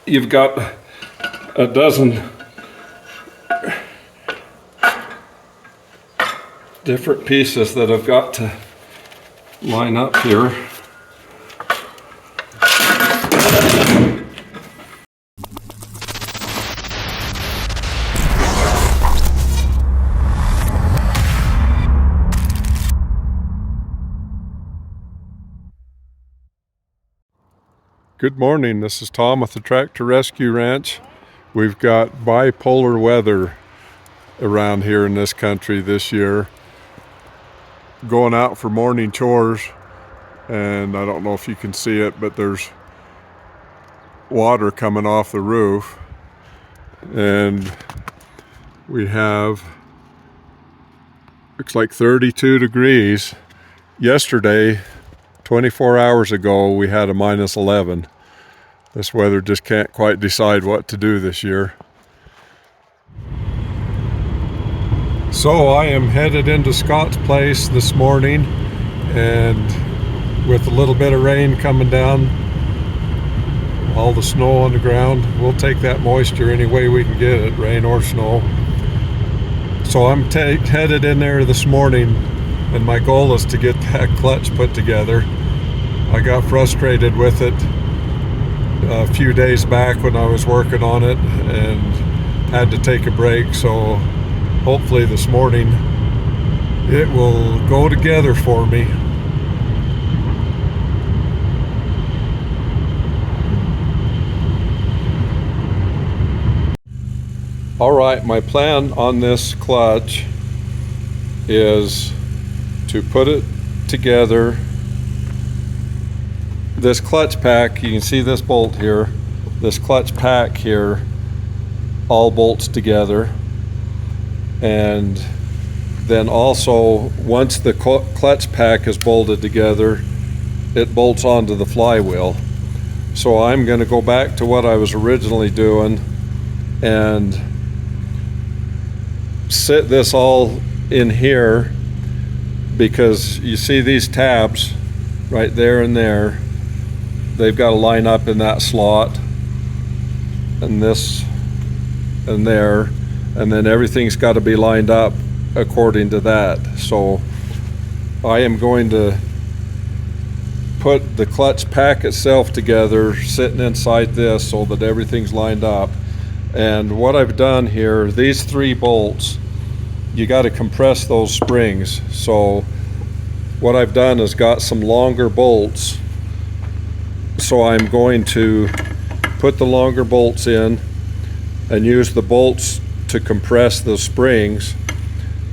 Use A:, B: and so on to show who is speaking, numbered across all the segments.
A: you've got a dozen different pieces that I've got to line up here.
B: Good morning, this is Tom with the Tractor Rescue Ranch. We've got bipolar weather around here in this country this year. Going out for morning chores, and I don't know if you can see it, but there's water coming off the roof. And we have, looks like 32 degrees. Yesterday, 24 hours ago, we had a minus 11. This weather just can't quite decide what to do this year. So I am headed into Scott's place this morning, and with a little bit of rain coming down, all the snow on the ground, we'll take that moisture any way we can get it, rain or snow. So I'm headed in there this morning, and my goal is to get that clutch put together. I got frustrated with it a few days back when I was working on it and had to take a break, so hopefully this morning it will go together for me. All right, my plan on this clutch is to put it together. This clutch pack, you can see this bolt here, this clutch pack here all bolts together. And then also, once the clutch pack is bolted together, it bolts onto the flywheel. So I'm going to go back to what I was originally doing and sit this all in here, because you see these tabs right there and there, they've got to line up in that slot, and this and there, and then everything's got to be lined up according to that. So I am going to put the clutch pack itself together sitting inside this so that everything's lined up. And what I've done here, these 3 bolts, you got to compress those springs. So what I've done is got some longer bolts. So I'm going to put the longer bolts in and use the bolts to compress the springs.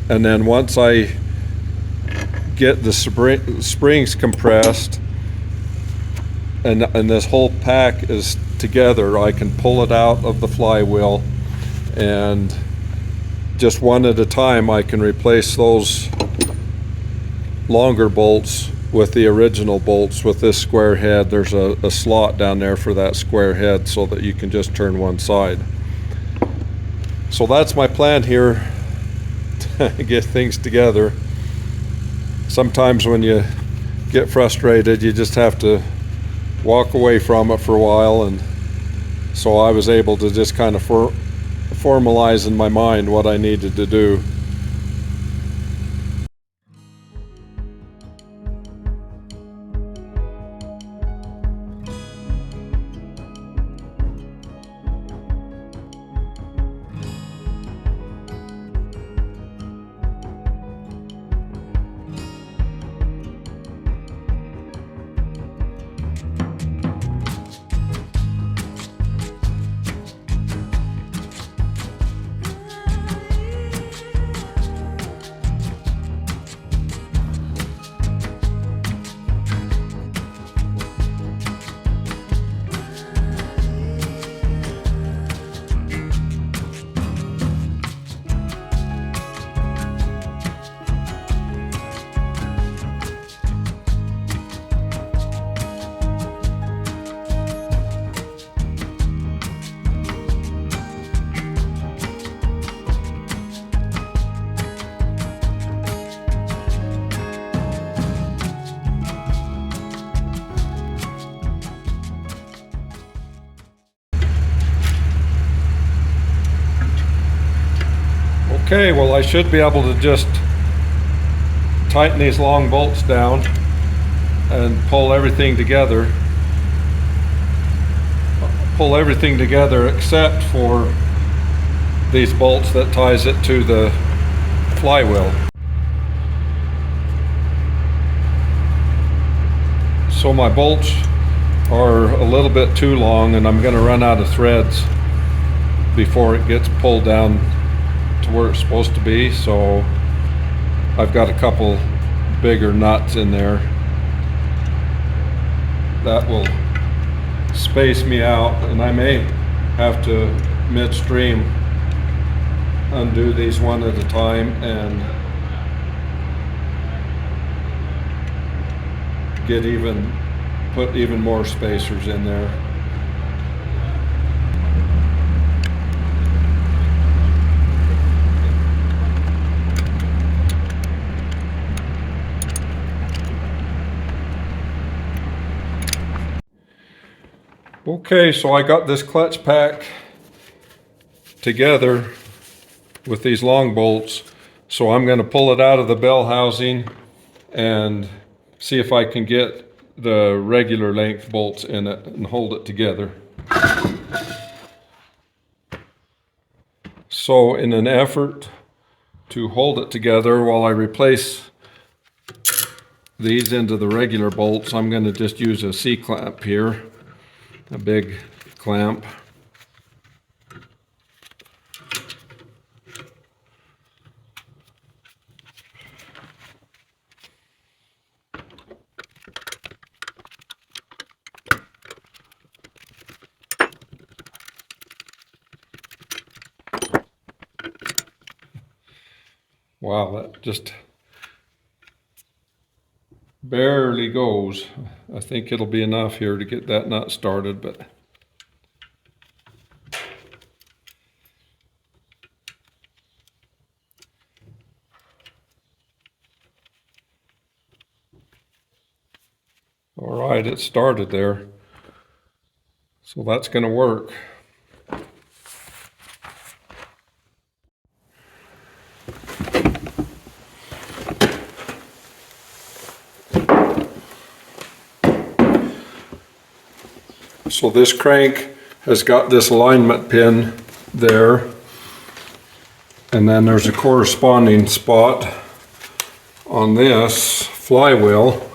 B: And then once I get the springs compressed and this whole pack is together, I can pull it out of the flywheel, and just one at a time I can replace those longer bolts with the original bolts with this square head. There's a slot down there for that square head so that you can just turn one side. So that's my plan here, to get things together. Sometimes when you get frustrated, you just have to walk away from it for a while, and so I was able to just kind of formalize in my mind what I needed to do. Okay, well, I should be able to just tighten these long bolts down and pull everything together. Pull everything together except for these bolts that ties it to the flywheel. So my bolts are a little bit too long, and I'm going to run out of threads before it gets pulled down to where it's supposed to be. So I've got a couple bigger nuts in there that will space me out, and I may have to midstream undo these one at a time and put even more spacers in there. Okay, so I got this clutch pack together with these long bolts. So I'm going to pull it out of the bell housing and see if I can get the regular length bolts in it and hold it together. So in an effort to hold it together while I replace these into the regular bolts, I'm going to just use a C-clamp here, a big clamp. Wow, that just barely goes. I think it'll be enough here to get that nut started, but all right, it started there. So that's going to work. So this crank has got this alignment pin there, and then there's a corresponding spot on this flywheel.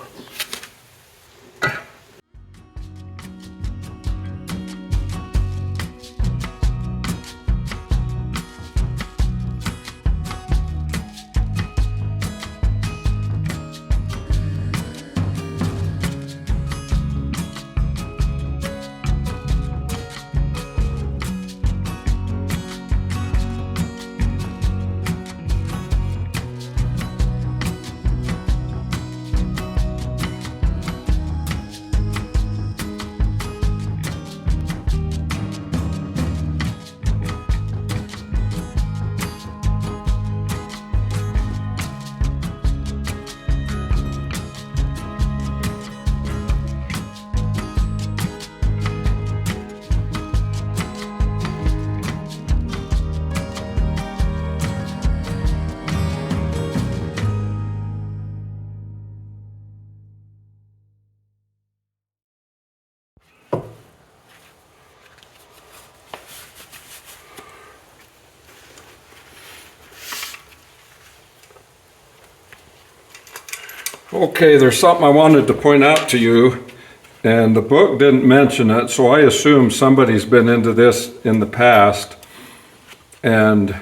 B: Okay, there's something I wanted to point out to you, and the book didn't mention it, so I assume somebody's been into this in the past. And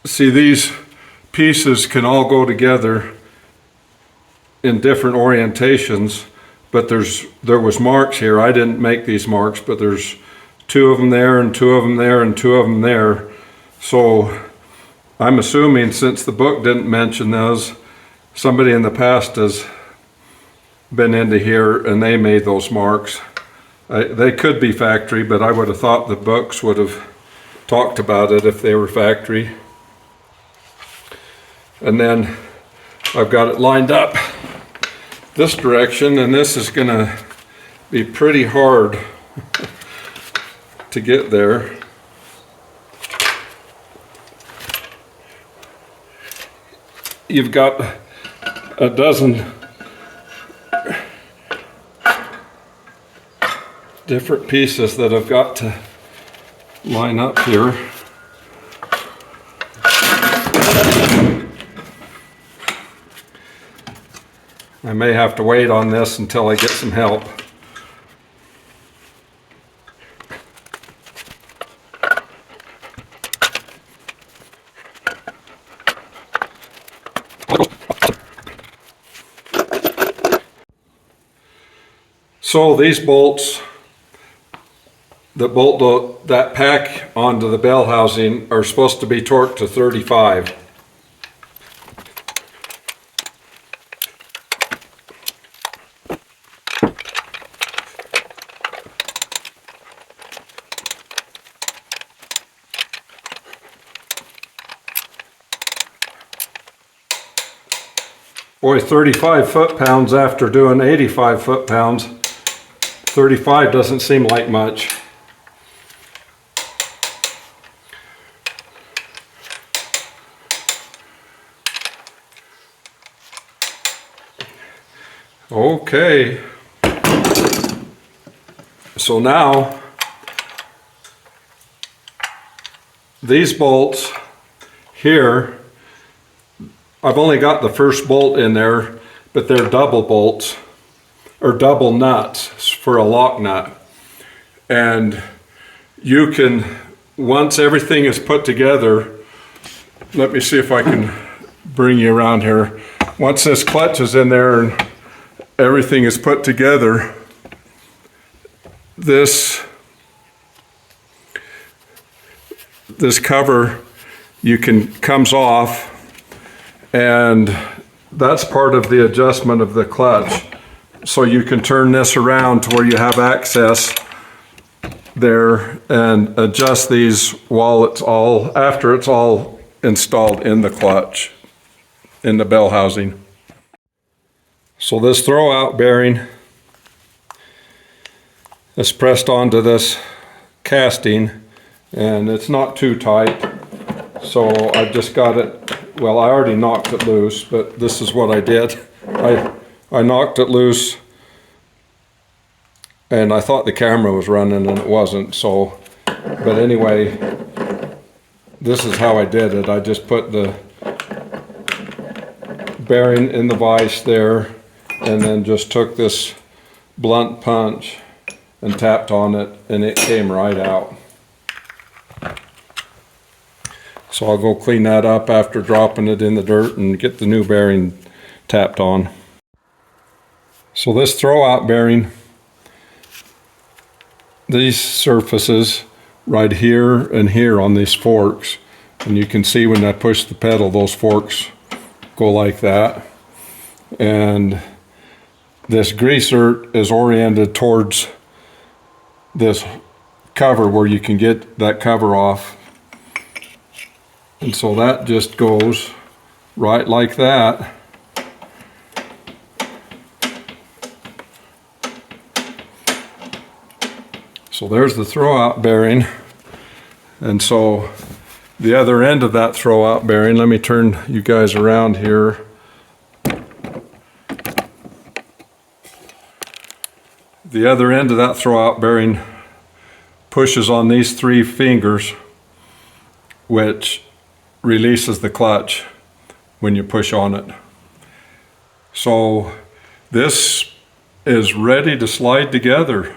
B: see, these pieces can all go together in different orientations, but there was marks here. I didn't make these marks, but there's 2 of them there and 2 of them there and 2 of them there. So I'm assuming, since the book didn't mention those, somebody in the past has been into here and they made those marks. They could be factory, but I would have thought the books would have talked about it if they were factory. And then I've got it lined up this direction, and this is going to be pretty hard to get there.
A: you've got a dozen different pieces that I've got to line up here. I may have to wait on this until I get some help. So these bolts that bolt that pack onto the bell housing are supposed to be torqued to 35. Boy, 35 foot-pounds after doing 85 foot-pounds, 35 doesn't seem like much. Okay, so now these bolts here, I've only got the first bolt in there, but they're double bolts or double nuts for a lock nut. And you can, once everything is put together, let me see if I can bring you around here. Once this clutch is in there and everything is put together, this cover comes off, and that's part of the adjustment of the clutch. So you can turn this around to where you have access there and adjust these while after it's all installed in the clutch, in the bell housing. So this throwout bearing is pressed onto this casting, and it's not too tight. So I've just got it, well, I already knocked it loose, but this is what I did. I knocked it loose, and I thought the camera was running and it wasn't, so, but anyway, this is how I did it. I just put the bearing in the vise there, and then just took this blunt punch and tapped on it, and it came right out. So I'll go clean that up after dropping it in the dirt and get the new bearing tapped on. So this throwout bearing, these surfaces right here and here on these forks, and you can see when I push the pedal, those forks go like that. And this greaser is oriented towards this cover where you can get that cover off. And so that just goes right like that. So there's the throwout bearing. And so the other end of that throwout bearing, let me turn you guys around here. The other end of that throwout bearing pushes on these three fingers, which releases the clutch when you push on it. So this is ready to slide together.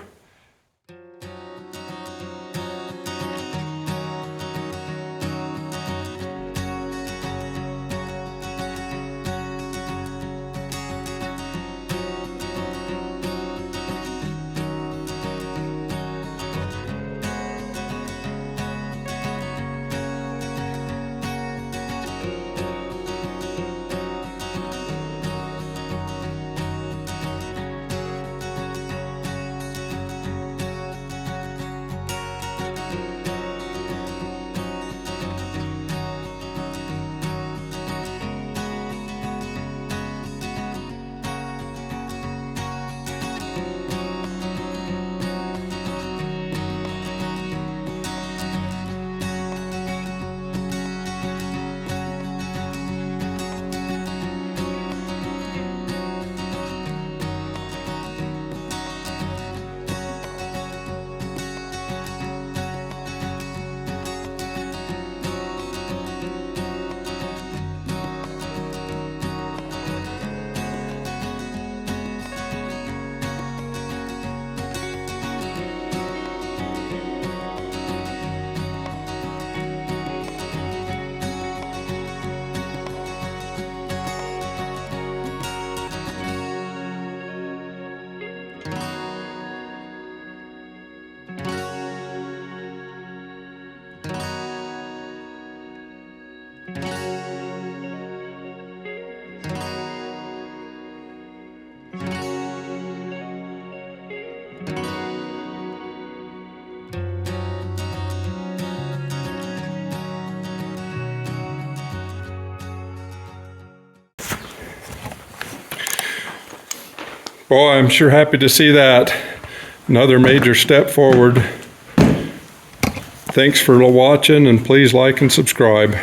A: Oh, I'm sure happy to see that. Another major step forward. Thanks for watching, and please like and subscribe.